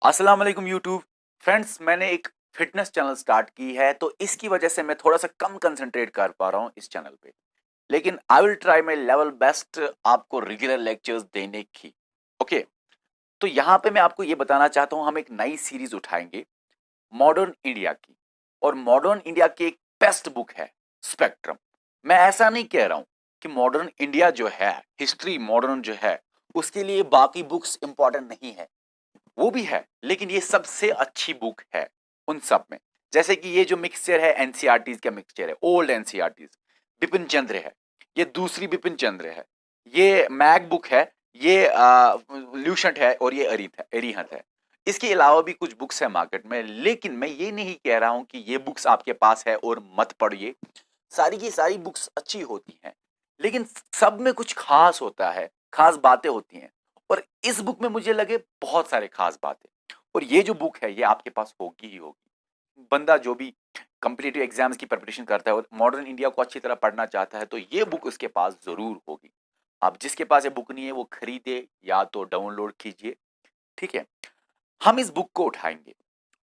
अस्सलाम वालेकुम YouTube friends. मैंने एक फिटनेस चैनल स्टार्ट की है, तो इसकी वजह से मैं थोड़ा सा कम कंसंट्रेट कर पा रहा हूँ इस चैनल पे। लेकिन I will try my level best आपको रेगुलर लेक्चर्स देने की। ओके, तो यहाँ पे मैं आपको ये बताना चाहता हूँ, हम एक नई सीरीज उठाएंगे मॉडर्न इंडिया की। और मॉडर्न इंडिया की एक बेस्ट बुक है स्पेक्ट्रम। मैं ऐसा नहीं कह रहा हूँ कि मॉडर्न इंडिया जो है, हिस्ट्री मॉडर्न जो है, उसके लिए बाकी बुक्स इंपॉर्टेंट नहीं है। वो भी है, लेकिन ये सबसे अच्छी बुक है उन सब में। जैसे कि ये जो मिक्सचर है, एनसीईआरटीज का मिक्सचर है, ओल्ड एनसीईआरटीज। बिपिन चंद्र है, ये दूसरी बिपिन चंद्र है। ये मैक बुक है, ये ल्यूशंट है, और ये अरिहंत है। इसके अलावा भी कुछ बुक्स है मार्केट में, लेकिन मैं ये नहीं कह रहा हूं कि ये बुक्स आपके पास है और मत पढ़िए। सारी की सारी बुक्स अच्छी होती हैं, लेकिन सब में कुछ खास होता है, खास बातें होती हैं। और इस बुक में मुझे लगे बहुत सारे खास बातें। और ये जो बुक है, ये आपके पास होगी ही होगी। बंदा जो भी कॉम्पिटिटिव एग्जाम्स की प्रिपरेशन करता है और मॉडर्न इंडिया को अच्छी तरह पढ़ना चाहता है, तो ये बुक उसके पास जरूर होगी। आप जिसके पास ये बुक नहीं है, वो खरीदे या तो डाउनलोड कीजिए। ठीक है, हम इस बुक को उठाएंगे।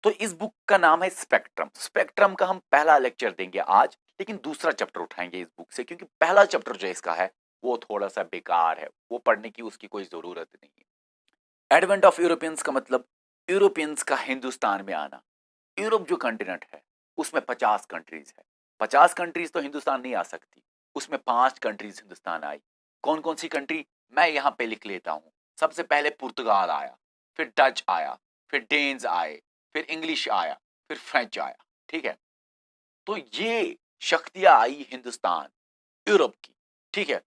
तो इस बुक का नाम है स्पेक्ट्रम। स्पेक्ट्रम का हम पहला लेक्चर देंगे आज, लेकिन दूसरा चैप्टर उठाएंगे इस बुक से, क्योंकि पहला चैप्टर जो इसका है वो थोड़ा सा बेकार है, वो पढ़ने की उसकी कोई जरूरत नहीं है। एडवेंट ऑफ यूरोपियंस का मतलब यूरोपियंस का हिंदुस्तान में आना। यूरोप जो कंटिनेंट है, उसमें 50 कंट्रीज है। 50 कंट्रीज तो हिंदुस्तान नहीं आ सकती, उसमें 5 कंट्रीज हिंदुस्तान आई। कौन कौन सी कंट्री, मैं यहां पे लिख लेता हूं। सबसे पहले पुर्तगाल आया, फिर डच आया, फिर डेन्स आए, फिर इंग्लिश आया, फिर फ्रेंच आया। ठीक है, तो ये शक्तियां आई हिंदुस्तान, यूरोप की। ठीक है,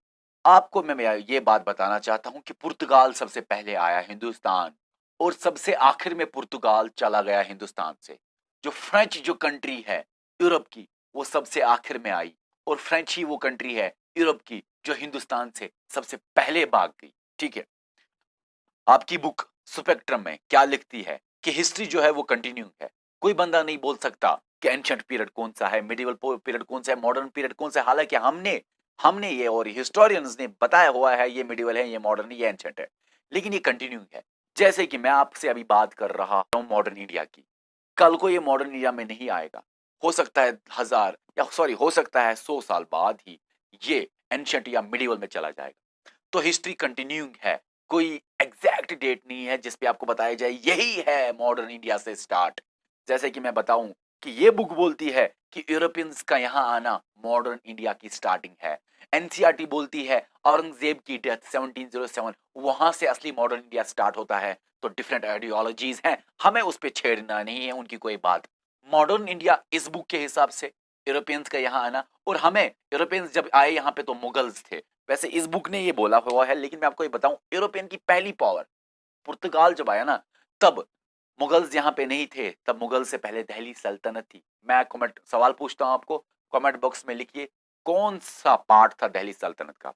आपको मैं ये बात बताना चाहता हूं कि पुर्तगाल सबसे पहले आया हिंदुस्तान, और सबसे आखिर में पुर्तगाल चला गया हिंदुस्तान से। जो फ्रेंच जो कंट्री है यूरोप की, वो सबसे आखिर में आई। और फ्रेंच ही वो कंट्री है यूरोप की जो हिंदुस्तान से सबसे पहले भाग गई। ठीक है, आपकी बुक स्पेक्ट्रम में क्या लिखती है कि हिस्ट्री जो है वो कंटिन्यू है। कोई बंदा नहीं बोल सकता कि एंशिएंट पीरियड कौन सा है, मिडिवल पीरियड कौन सा है, मॉडर्न पीरियड कौन सा है। हालांकि हमने हमने ये और हिस्टोरियंस ने बताया हुआ है, ये मिडिवल है, ये मॉडर्न है, ये एंशिएंट है, लेकिन ये कंटिन्यू है। जैसे कि मैं आपसे अभी बात कर रहा हूं मॉडर्न इंडिया की, कल को ये मॉडर्न इंडिया में नहीं आएगा। हो सकता है हजार, या सॉरी, हो सकता है 100 साल बाद ही ये एंशिएंट या मिडिवल में चला जाएगा। तो हिस्ट्री कंटिन्यूइंग है, कोई एग्जैक्ट डेट नहीं है जिस पे आपको बताया जाए यही है मॉडर्न इंडिया से स्टार्ट। जैसे कि मैं बताऊं कि ये बुक बोलती है कि यूरोपियंस का यहां आना मॉडर्न इंडिया की स्टार्टिंग है। एनसीईआरटी बोलती है औरंगजेब की डेथ 1707, वहां से असली मॉडर्न इंडिया स्टार्ट होता है। तो डिफरेंट आइडियोलॉजीज हैं, हमें उस पर छेड़ना नहीं है उनकी कोई बात। मॉडर्न इंडिया इस बुक के हिसाब से यूरोपियंस का यहाँ आना, और हमें यूरोपियंस जब आए यहाँ पे तो मुगल्स थे। वैसे इस बुक ने ये बोला हुआ है, लेकिन मैं आपको ये बताऊं, यूरोपियन की पहली पावर पुर्तगाल जब आया ना, तब मुगल्स यहाँ पे नहीं थे। तब मुगल से पहले दिल्ली सल्तनत थी। मैं कमेंट सवाल पूछता हूं आपको, कमेंट बॉक्स में लिखिए कौन सा पार्ट था दिल्ली सल्तनत का।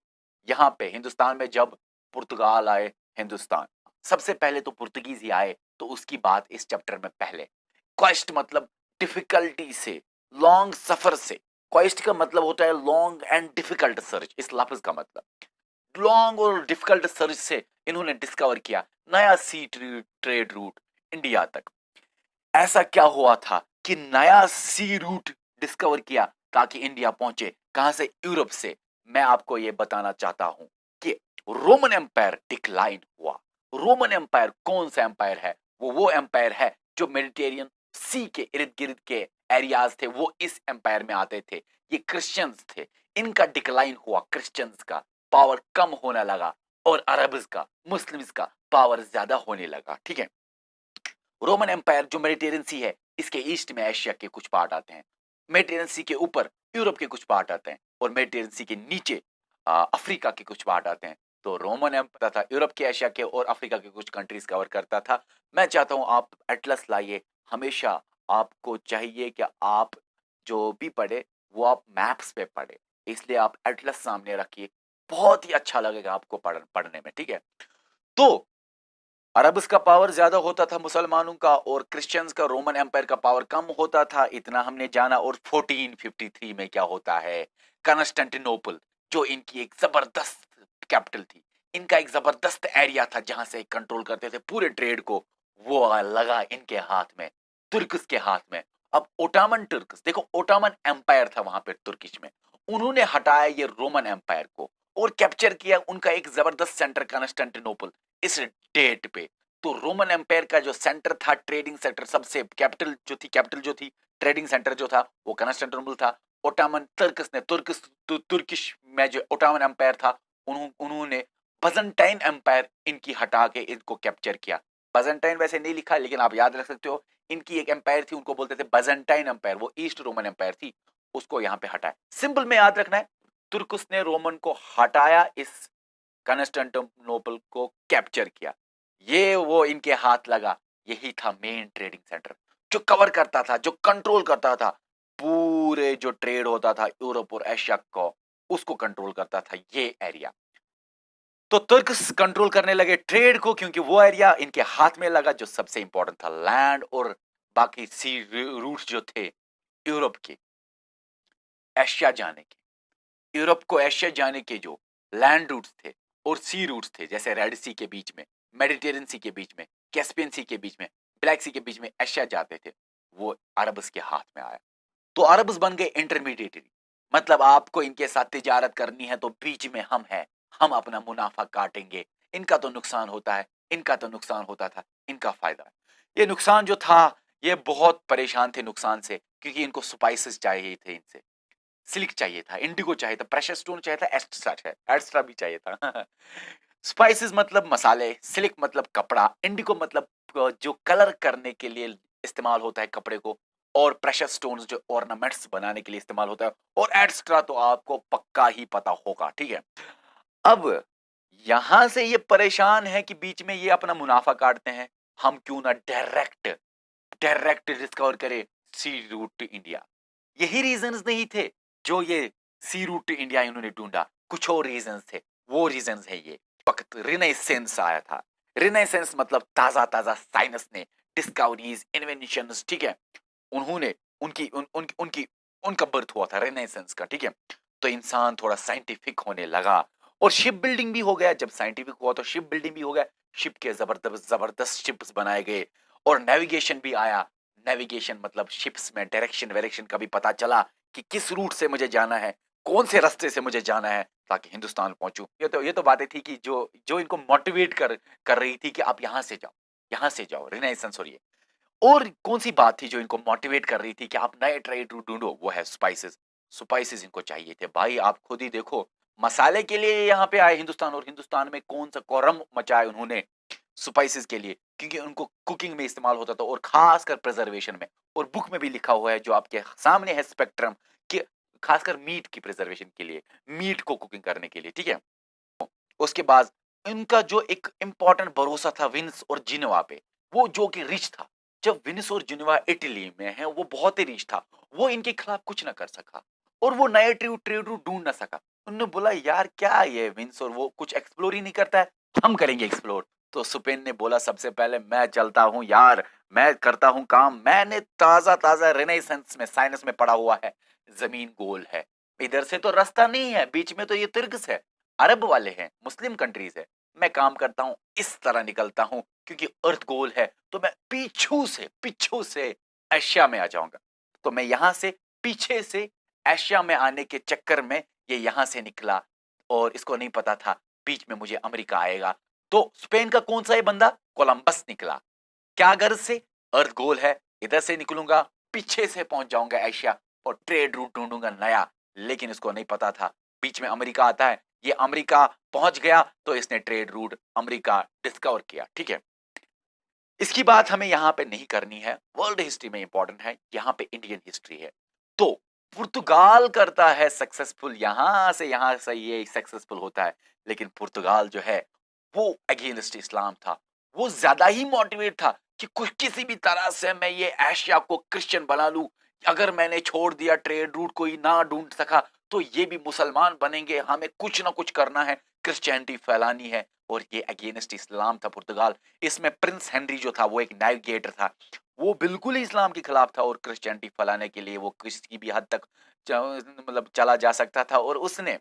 यहाँ पे हिंदुस्तान में जब पुर्तगाल आए हिंदुस्तान, सबसे पहले तो पुर्तगीज ही आए, तो उसकी बात इस चैप्टर में पहले। क्वेस्ट मतलब डिफिकल्टी से, लॉन्ग सफर से। क्वेस्ट का मतलब होता है लॉन्ग एंड डिफिकल्ट सर्च, इस लफ्ज का मतलब लॉन्ग और डिफिकल्ट सर्च से इन्होंने डिस्कवर किया नया सी ट्रेड रूट इंडिया तक। ऐसा क्या हुआ था कि नया सी रूट डिस्कवर किया ताकि इंडिया पहुंचे, कहां से, यूरोप से। मैं आपको यह बताना चाहता हूं कि रोमन एम्पायर डिक्लाइन हुआ। रोमन एम्पायर कौन सा एम्पायर है, वो एम्पायर है जो मेडिटेरियन सी के इर्द गिर्द के एरियाज थे, वो इस एम्पायर में आते थे। ये क्रिश्चियंस थे, इनका डिक्लाइन हुआ, क्रिश्चियंस का पावर कम होने लगा, और अरब्स का, मुस्लिम्स का पावर ज्यादा होने लगा। ठीक है, रोमन एम्पायर जो मेडिटेरियन सी है, इसके ईस्ट में एशिया के कुछ पार्ट आते हैं, मेडिटेरियन सी के ऊपर यूरोप के कुछ पार्ट आते हैं, और मेडिटेरियन सी के नीचे अफ्रीका के कुछ पार्ट आते हैं। तो रोमन एम्पायर था यूरोप के, एशिया के और अफ्रीका के कुछ कंट्रीज कवर करता था। मैं चाहता हूं आप एटलस लाइए। हमेशा आपको चाहिए कि आप जो भी पढ़े वो आप मैप्स पे पढ़े, इसलिए आप एटलस सामने रखिए, बहुत ही अच्छा लगेगा आपको पढ़ने में। ठीक है, तो अरब्स का पावर ज्यादा होता था मुसलमानों का, और क्रिश्चियंस का, रोमन एम्पायर का पावर कम होता था, इतना हमने जाना। और 1453 में क्या होता है, कॉन्स्टेंटिनोपल, जो इनकी एक जबरदस्त कैपिटल थी, इनका एक जबरदस्त एरिया था जहां से कंट्रोल करते थे पूरे ट्रेड को, वो लगा इनके हाथ में, तुर्कस के हाथ में। अब ओटोमन तुर्कस, देखो ओटोमन एम्पायर था वहां पे तुर्किश में, उन्होंने हटाया ये रोमन एम्पायर को और कैप्चर किया उनका एक जबरदस्त सेंटर कॉन्स्टेंटिनोपल इस डेट पे। तो रोमन एम्पायर का जो सेंटर था, ट्रेडिंग सेंटर, सबसे कैपिटल जो थी ट्रेडिंग सेंटर जो था वो कॉन्स्टेंटिनोपल था। ओटोमन तुर्कस ने तुर्किश में जो ओटोमन एम्पायर था उन्होंने बजंटाइन एम्पायर इनकी हटा के इनको कैप्चर किया। बजंटाइन वैसे नहीं लिखा लेकिन आप याद रख सकते हो, इनकी एक एम्पायर थी उनको बोलते थे बजंटाइन एम्पायर, वो ईस्ट रोमन एम्पायर थी, उसको यहां पे हटाया। सिंपल में याद रखना है, तुर्कस ने रोमन को हटाया, इस कॉन्स्टेंटिनोपल को कैप्चर किया, ये वो इनके हाथ लगा। यही था मेन ट्रेडिंग सेंटर जो कवर करता था, जो कंट्रोल करता था पूरे जो ट्रेड होता था यूरोप और एशिया को, उसको कंट्रोल करता था ये एरिया। तो तुर्क्स कंट्रोल करने लगे ट्रेड को क्योंकि वो एरिया इनके हाथ में लगा जो सबसे इंपॉर्टेंट था, लैंड और बाकी सी रूट्स जो थे यूरोप के एशिया जाने के, यूरोप को एशिया जाने के जो लैंड रूट्स थे और सी रूट्स थे, जैसे रेड सी के बीच में, मेडिटेरियन सी के बीच में, कैस्पियन सी के बीच में, ब्लैक सी के बीच में एशिया जाते थे, वो अरब्स के हाथ में आया। तो अरब्स बन गए इंटरमीडिएटरी, मतलब आपको इनके साथ तिजारत करनी है तो बीच में हम हैं, हम अपना मुनाफा काटेंगे, इनका तो नुकसान होता है, इनका तो नुकसान होता था, इनका फायदा है। ये नुकसान जो था, ये बहुत परेशान थे नुकसान से क्योंकि इनको स्पाइसेस चाहिए थे, इनसे सिल्क चाहिए था, इंडिगो चाहिए था, प्रेशर स्टोन चाहिए था, एक्स्ट्रा भी चाहिए था। स्पाइसेस मतलब मसाले, सिल्क मतलब कपड़ा, इंडिगो मतलब जो कलर करने के लिए इस्तेमाल होता है कपड़े को, और प्रेशर स्टोन्स जो ऑर्नामेंट्स बनाने के लिए इस्तेमाल होता है, और एक्स्ट्रा तो आपको पक्का ही पता होगा, ठीक है। अब यहां से ये परेशान है कि बीच में ये अपना मुनाफा काटते हैं, हम क्यों ना डायरेक्ट डायरेक्ट डिस्कवर करें सी रूट टू इंडिया। यही रीजंस नहीं थे जो ये सी रूट टू इंडिया इन्होंने ढूंढा, कुछ और रीजंस थे, वो रीजंस है ये। वक्त रिनेसेंस आया था, रिनेसेंस मतलब ताजा ताजा साइंस ने डिस्कवरीज, इन्वेंशंस, ठीक है, उन्होंने उनकी उन, उन, उनकी उनका बर्थ हुआ था रेनेसेंस का, ठीक है। तो इंसान थोड़ा साइंटिफिक होने लगा और शिप बिल्डिंग भी हो गया, जब साइंटिफिक हुआ तो शिप बिल्डिंग भी हो गया, शिप के जबरदस्त जबरदस्त शिप्स बनाए गए और नेविगेशन भी आया। नेविगेशन मतलब शिप्स में डायरेक्शन वेरेक्शन का भी पता चला कि किस रूट से मुझे जाना है, कौन से रास्ते से मुझे जाना है ताकि हिंदुस्तान पहुंचूं। ये तो बातें थी कि जो इनको मोटिवेट कर रही थी कि आप यहां से जाओ, यहां से जाओ, रिनाइसेंस। और कौन सी बात थी जो इनको मोटिवेट कर रही थी कि आप नए ट्रेड रूट ढूंढो, वो है स्पाइसेस। स्पाइसेस इनको चाहिए थे भाई, आप खुद ही देखो, मसाले के लिए यहाँ पे आए हिंदुस्तान, और हिंदुस्तान में कौन सा कोरम मचाए उन्होंने स्पाइसेस के लिए, क्योंकि उनको कुकिंग में इस्तेमाल होता था और खासकर प्रिजर्वेशन में। और बुक में भी लिखा हुआ है जो आपके सामने है स्पेक्ट्रम, कि खासकर मीट की प्रिजर्वेशन के लिए, मीट को कुकिंग करने के लिए, ठीक है। उसके बाद इनका जो एक इंपॉर्टेंट भरोसा था विंस और जिनवा पे, वो जो कि रिच था। जब विंस और जिनवा इटली में है, वो बहुत ही रिच था, वो इनके खिलाफ कुछ ना कर सका और वो नए ट्रेड रूट ढूंढ ना सका। उन्होंने बोला यार क्या ये विंस और वो कुछ एक्सप्लोर ही नहीं करता है, हम करेंगे एक्सप्लोर। तो सुपेन ने बोला सबसे पहले मैं चलता हूं यार, मैं करता हूं काम, मैंने ताजा ताजा रेनेसेंस में साइंस में पढ़ा हुआ है, जमीन गोल है, इधर से तो रास्ता नहीं है, बीच में तो ये तिर्कस है, अरब वाले हैं, मुस्लिम कंट्रीज है, मैं काम करता हूं इस तरह निकलता हूं क्योंकि अर्थ गोल है, तो मैं पीछू से एशिया में आ जाऊंगा। तो मैं यहां से पीछे से एशिया में आने के चक्कर में ये यहां से निकला और इसको नहीं पता था बीच में मुझे अमेरिका आएगा। तो स्पेन का कौन सा ये बंदा, कोलंबस निकला, क्या गर्ज से, अर्थ गोल है, इधर से निकलूंगा, पीछे से पहुंच जाऊंगा एशिया और ट्रेड रूट ढूंढूंगा नया। लेकिन इसको नहीं पता था बीच में अमेरिका आता है, ये अमेरिका पहुंच गया तो इसने ट्रेड रूट अमेरिका डिस्कवर किया, ठीक है। इसकी बात हमें यहां पे नहीं करनी है, वर्ल्ड हिस्ट्री में इंपॉर्टेंट है, यहां पे इंडियन हिस्ट्री है। तो पुर्तगाल करता है सक्सेसफुल, यहां से ये सक्सेसफुल होता है, लेकिन पुर्तगाल जो है वो अगेंस्ट इस्लाम था, वो ज्यादा ही मोटिवेट था कि कुछ किसी भी तरह से मैं ये एशिया को क्रिश्चियन बना लूं, अगर मैंने छोड़ दिया ट्रेड रूट कोई ना ढूंढ सका तो ये भी मुसलमान बनेंगे, हमें कुछ ना कुछ करना है, क्रिश्चियनिटी फैलानी है। और ये अगेंस्ट इस्लाम था पुर्तगाल। इसमें प्रिंस हेनरी जो था वो एक नेविगेटर था, वो बिल्कुल ही इस्लाम के खिलाफ था और क्रिश्चियनिटी फैलाने के लिए वो किसी भी हद तक मतलब चला जा सकता था, और उसने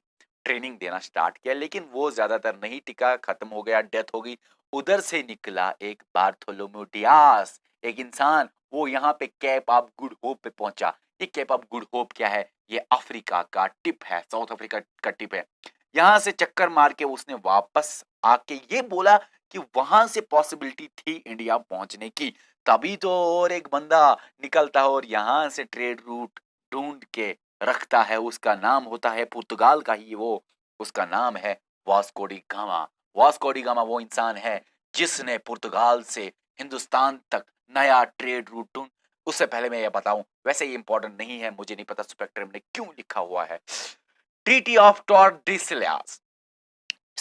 ट्रेनिंग देना स्टार्ट किया, लेकिन वो ज्यादातर नहीं टिका, खत्म हो गया, डेथ हो गई। उधर से निकला एक बार्थोलोम्यू डियास, एक इंसान, वो यहाँ पे केप ऑफ गुड होप पे पहुंचा। ये केप ऑफ गुड होप क्या है? ये अफ्रीका का टिप है, साउथ अफ्रीका का टिप है। यहाँ से चक्कर मार के उसने वापस आके ये बोला कि वहां से पॉसिबिलिटी थी इंडिया पहुंचने की। तभी तो और एक बंदा निकलता है और यहाँ से ट्रेड रूट ढूंढ के रखता है। उसका नाम होता है पुर्तगाल का ही वो, उसका नाम है Vasco D gamma. Vasco D gamma वो इंसान है जिसने पुर्तगाल से हिंदुस्तान तक नया ट्रेड रूट ढूंढ। उससे पहले मैं ये बताऊं, वैसे ये इंपॉर्टेंट नहीं है, मुझे नहीं पता स्पेक्ट्रम ने क्यों लिखा हुआ है। ट्रीटी ऑफ टॉर्डिसिलियास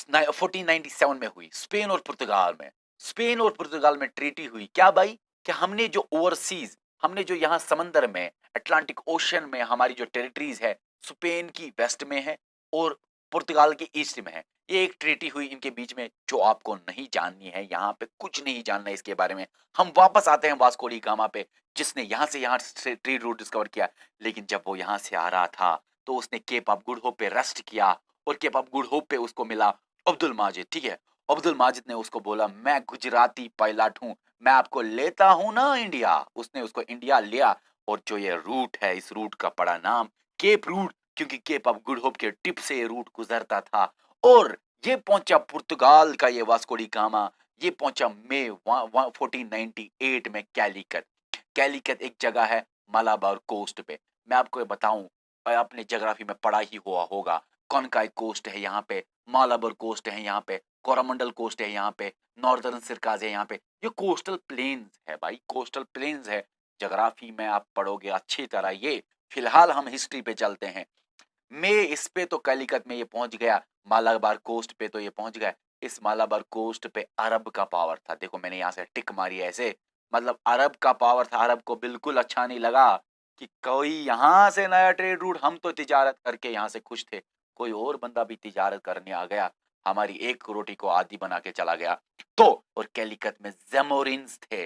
1497 में हुई स्पेन और पुर्तगाल में। स्पेन और पुर्तगाल में ट्रीटी हुई क्या भाई? कि हमने जो ओवरसीज, हमने जो यहाँ समंदर में, अटलांटिक ओशन में हमारी जो टेरिटरीज है, स्पेन की वेस्ट में है और पुर्तगाल की ईस्ट में है। ये एक ट्रीटी हुई इनके बीच में जो आपको नहीं जाननी है, यहाँ पे कुछ नहीं जानना है इसके बारे में। हम वापस आते हैं वास्को डी गामा पे, जिसने यहाँ से यहाँ ट्रेड रूट डिस्कवर किया। लेकिन जब वो यहाँ से आ रहा था तो उसने केप ऑफ गुड होप पे रेस्ट किया और केप ऑफ गुड होप पे उसको मिला अब्दुल माजिद। ठीक है, अब्दुल माजिद ने उसको बोला मैं गुजराती पायलट हूं, मैं आपको लेता हूं ना इंडिया। उसने उसको इंडिया लिया और जो ये रूट है, इस रूट का पड़ा नाम केप रूट, क्योंकि केप ऑफ गुड होप के टिप से ये रूट गुजरता था। और ये पहुंचा पुर्तगाल का ये वास्को डी गामा, ये पहुंचा मई 1498 में कैलिकट। कैलिकट एक जगह है मालाबार कोस्ट पे। मैं आपको ये बताऊं, आपने ज्योग्राफी में पढ़ा ही हुआ होगा, कॉनकाई कोस्ट है यहाँ पे, मालाबार कोस्ट है यहाँ पे, कोरामंडल कोस्ट है यहाँ पे, नॉर्दर्न सिरकाज है यहाँ पे। ये कोस्टल प्लेन्स है भाई, कोस्टल प्लेन्स है। ज्योग्राफी में आप पढ़ोगे अच्छी तरह ये। फिलहाल हम हिस्ट्री पे चलते हैं। मैं इस पे तो कैलिकट में ये पहुंच गया, मालाबार कोस्ट पे तो ये पहुंच गया। इस मालाबार कोस्ट पे अरब का पावर था। देखो मैंने यहाँ से टिक मारी है ऐसे, मतलब अरब का पावर था। अरब को बिल्कुल अच्छा नहीं लगा कि कोई यहाँ से नया ट्रेड रूट, हम तो तिजारत करके यहाँ से खुश थे, कोई और बंदा भी तिजारत करने आ गया, हमारी एक रोटी को आधी बना के चला गया। तो और कैलिकट में जेमोरिन्स थे।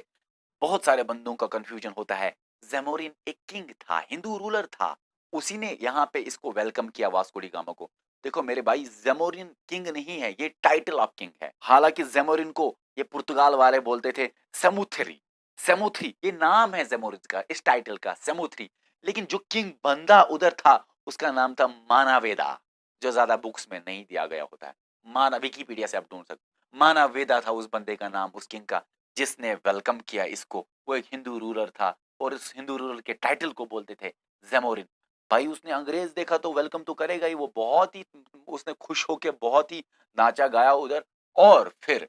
बहुत सारे बंदों का कंफ्यूजन होता है। जेमोरिन एक किंग था, हिंदू रूलर था, उसी ने यहाँ पे इसको वेलकम किया वास्को डी गामा को। देखो मेरे भाई, जेमोरिन किंग नहीं है, ये टाइटल ऑफ किंग है। हालांकि जेमोरिन को ये पुर्तगाल वाले बोलते थे सेमुथरी। सेमुथरी ये नाम है जेमोरिन का, इस टाइटल का सेमुथरी। लेकिन जो किंग बंदा उधर था उसका नाम था मानावेदा, जो ज्यादा बुक्स में नहीं दिया गया होता है। माना विकीपीडिया से आप ढूंढ सकते, मानावेदा था उस बंदे का नाम, उस किंग का, जिसने वेलकम किया इसको। वो एक हिंदू रूलर था और उस हिंदू रूलर के टाइटल को बोलते थे जेमोरिन। भाई उसने अंग्रेज देखा तो वेलकम तो करेगा ही, वो बहुत ही, उसने खुश होके बहुत ही नाचा गाया उधर। और फिर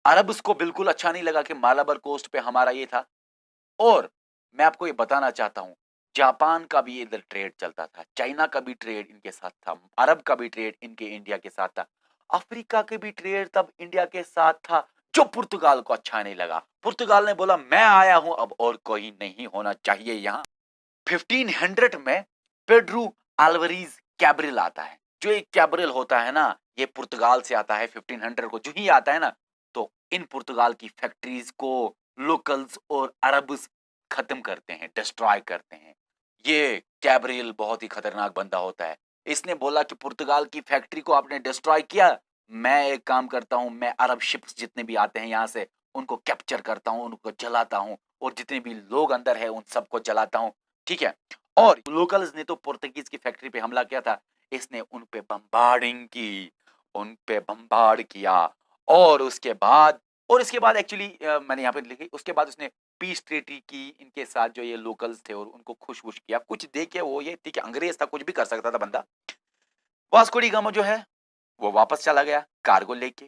अरब को बिल्कुल अच्छा नहीं लगा कि मालाबार कोस्ट पे हमारा ये था। और मैं आपको ये बताना चाहता हूँ, जापान का भी इधर ट्रेड चलता था, चाइना का भी ट्रेड इनके साथ था, अरब का भी ट्रेड इनके इंडिया के साथ था, अफ्रीका के भी ट्रेड तब इंडिया के साथ था। जो पुर्तगाल को अच्छा नहीं लगा, पुर्तगाल ने बोला मैं आया हूं अब और कोई नहीं होना चाहिए यहाँ। 1500 में पेड्रो अल्वारेज कैब्रिल आता है। जो एक कैब्रिल होता है ना, ये पुर्तगाल से आता है। 1500 को जो ही आता है ना, तो इन पुर्तगाल की फैक्ट्रीज को लोकल्स और अरब्स खत्म करते हैं, डिस्ट्रॉय करते हैं। ये कैब्रिल बहुत ही खतरनाक बंदा होता है। इसने बोला कि पुर्तगाल की फैक्ट्री को आपने डिस्ट्रॉय किया, मैं एक काम करता हूं, मैं अरब शिप्स जितने भी आते हैं यहाँ से उनको कैप्चर करता हूं, उनको जलाता हूं और जितने भी लोग अंदर है उन सबको जलाता हूं। ठीक है। और लोकल्स ने तो पुर्तगीज की फैक्ट्री पे हमला किया था, इसने उन पे बम्बार्डिंग की, उन पे बम्बार्ड किया। और उसके बाद, और इसके बाद एक्चुअली मैंने यहाँ पे लिखी, उसके बाद उसने पीस ट्रीटी की इनके साथ, जो ये लोकल्स थे, और उनको खुश खुश किया। कुछ देखे वो ये, ठीक है, अंग्रेज था, कुछ भी कर सकता था बंदा। वास्को डी गामा जो है वो वापस चला गया कार्गो लेके।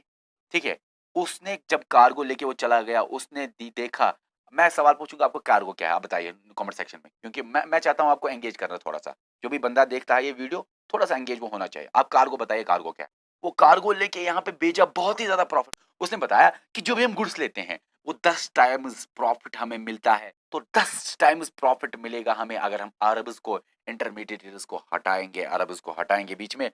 ठीक है, उसने जब कार्गो लेके वो चला गया, उसने देखा, मैं सवाल पूछूंगा आपको, कार्गो क्या है आप बताइए कमेंट सेक्शन में, क्योंकि मैं चाहता हूं आपको एंगेज करना थोड़ा सा। जो भी बंदा देखता है ये वीडियो, थोड़ा सा एंगेज वो होना चाहिए। आप कार्गो बताइए, कार्गो क्या है। वो कार्गो लेके यहाँ पे भेजा, बहुत ही ज्यादा प्रॉफिट। उसने बताया कि जो भी हम गुड्स लेते हैं वो 10 टाइम्स प्रॉफिट हमें मिलता है, तो 10 टाइम्स प्रॉफिट मिलेगा हमें अगर हम अरब्स को, इंटरमीडिएट्स को हटाएंगे, अरब्स को हटाएंगे बीच में।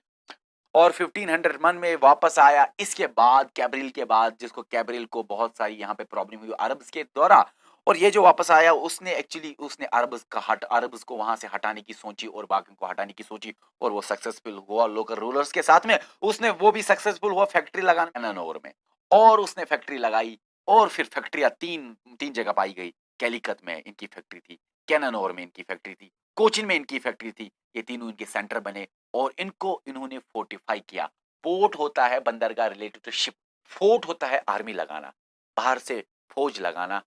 और 1501 में वापस आया। इसके बाद कैब्रिल के बाद, जिसको कैब्रिल को बहुत सारी यहाँ पे प्रॉब्लम हुई अरब्स के द्वारा, और ये जो वापस आया उसने एक्चुअली उसने अरब्स को वहां से हटाने की सोची और बाकियों को हटाने की सोची, और वो सक्सेसफुल हुआ। लोकल रूलर्स के साथ में उसने वो भी सक्सेसफुल हुआ फैक्ट्री लगाने एनानोर में। और उसने फैक्ट्री लगाई और फिर फैक्ट्रियाँ 3 जगह पाई गई। कैलीकत में इनकी फैक्ट्री थी, कैनानोर में इनकी फैक्ट्री थी, कोचीन में इनकी फैक्ट्री थी। ये तीनों इनके सेंटर बने और इनको इन्होंने फोर्टिफाई किया। पोर्ट होता है बंदरगाह रिलेटेड टू शिप, फोर्ट होता है आर्मी लगाना, बाहर से फौज लगाना,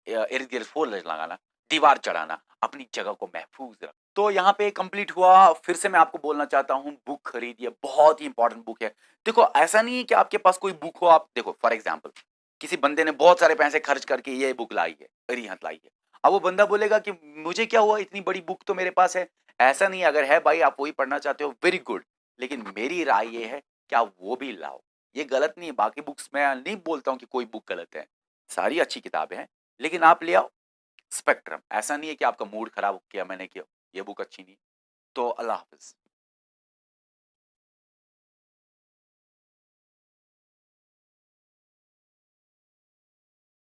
इर्द-गिर्द फौज लगाना, दीवार चढ़ाना, अपनी जगह को महफूज रख। तो यहाँ पे कंप्लीट हुआ। फिर से मैं आपको बोलना चाहता हूँ, बुक खरीदिए, बहुत ही इंपॉर्टेंट बुक है। देखो ऐसा नहीं है कि आपके पास कोई बुक हो, आप देखो फॉर एग्जांपल किसी बंदे ने बहुत सारे पैसे खर्च करके ये बुक लाई है, अरिहंत लाई है। अब वो बंदा बोलेगा कि मुझे क्या हुआ, इतनी बड़ी बुक तो मेरे पास है। ऐसा नहीं है, अगर है भाई आप वही पढ़ना चाहते हो, वेरी गुड। लेकिन मेरी राय ये है कि आप वो भी लाओ। ये गलत नहीं है, बाकी बुक्स मैं नहीं बोलता हूँ कि कोई बुक गलत है। सारी अच्छी किताबें हैं, लेकिन आप ले आओ स्पेक्ट्रम। ऐसा नहीं है कि आपका मूड खराब किया मैंने कि ये बुक अच्छी नहीं। तो अल्लाह हाफ़िज़।